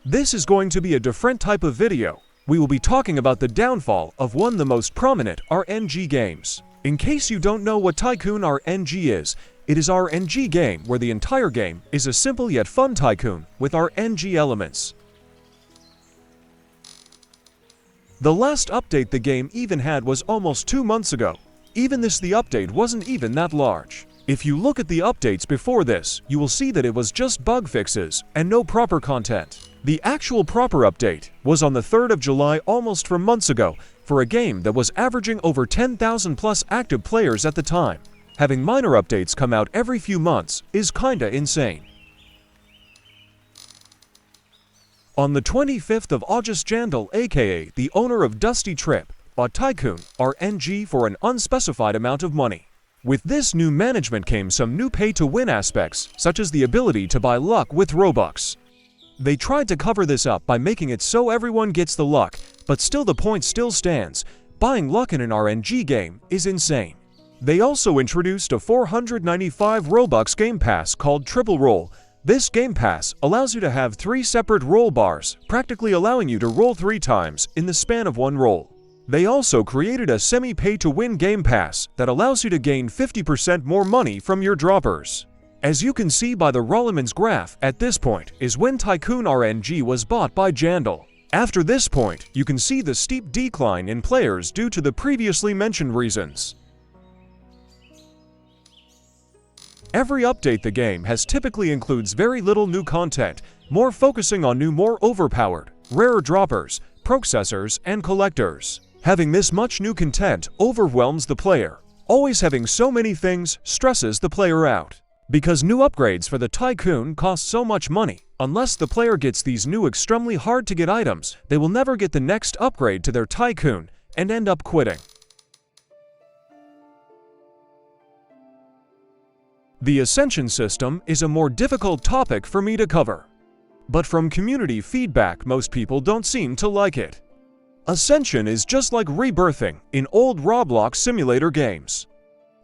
This is going to be a different type of video. We will be talking about the downfall of one of the most prominent RNG games. In case you don't know what Tycoon RNG is, it is RNG game where the entire game is a simple yet fun tycoon with RNG elements. The last update the game even had was almost 2 months ago. Even the update wasn't even that large. If you look at the updates before this, you will see that it was just bug fixes and no proper content. The actual proper update was on the 3rd of July, almost 4 months ago, for a game that was averaging over 10,000 plus active players at the time. Having minor updates come out every few months is kinda insane. On the 25th of August, Jandal, aka the owner of Dusty Trip, bought Tycoon RNG for an unspecified amount of money. With this new management came some new pay-to-win aspects, such as the ability to buy luck with Robux. They tried to cover this up by making it so everyone gets the luck, but still the point still stands. Buying luck in an RNG game is insane. They also introduced a 495 Robux game pass called Triple Roll. This game pass allows you to have 3 separate roll bars, practically allowing you to roll 3 times in the span of one roll. They also created a semi-pay-to-win game pass that allows you to gain 50% more money from your droppers. As you can see by the Rolleman's graph, at this point is when Tycoon RNG was bought by Jandal. After this point, you can see the steep decline in players due to the previously mentioned reasons. Every update the game has typically includes very little new content, more focusing on new, more overpowered, rarer droppers, processors, and collectors. Having this much new content overwhelms the player. Always having so many things stresses the player out. Because new upgrades for the Tycoon cost so much money, unless the player gets these new extremely hard to get items, they will never get the next upgrade to their Tycoon and end up quitting. The Ascension system is a more difficult topic for me to cover. But from community feedback, most people don't seem to like it. Ascension is just like rebirthing in old Roblox simulator games.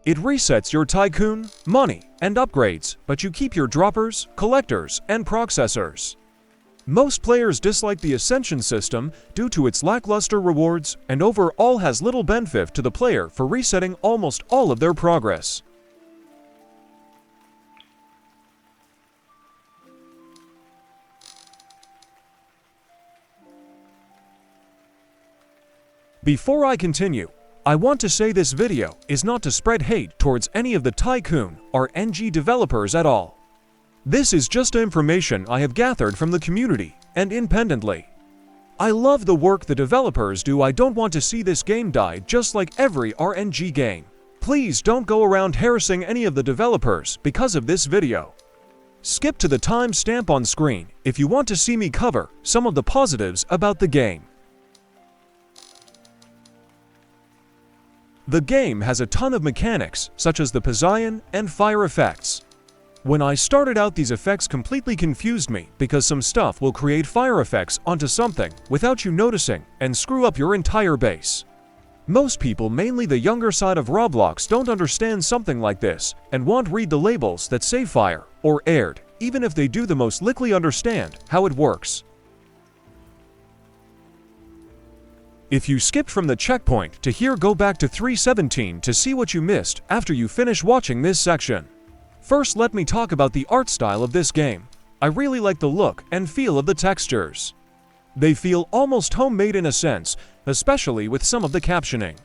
It resets your Tycoon, money, and upgrades, but you keep your droppers, collectors, and processors. Most players dislike the Ascension system due to its lackluster rewards and overall has little benefit to the player for resetting almost all of their progress. Before I continue, I want to say this video is not to spread hate towards any of the Tycoon RNG developers at all. This is just information I have gathered from the community and independently. I love the work the developers do. I don't want to see this game die just like every RNG game. Please don't go around harassing any of the developers because of this video. Skip to the timestamp on screen if you want to see me cover some of the positives about the game. The game has a ton of mechanics, such as the Pizzion and fire effects. When I started out, these effects completely confused me because some stuff will create fire effects onto something without you noticing and screw up your entire base. Most people, mainly the younger side of Roblox, don't understand something like this and won't read the labels that say fire or aired, even if they do the most likely understand how it works. If you skipped from the checkpoint to here, go back to 3:17 to see what you missed after you finish watching this section. First, let me talk about the art style of this game. I really like the look and feel of the textures. They feel almost homemade in a sense, especially with some of the captioning.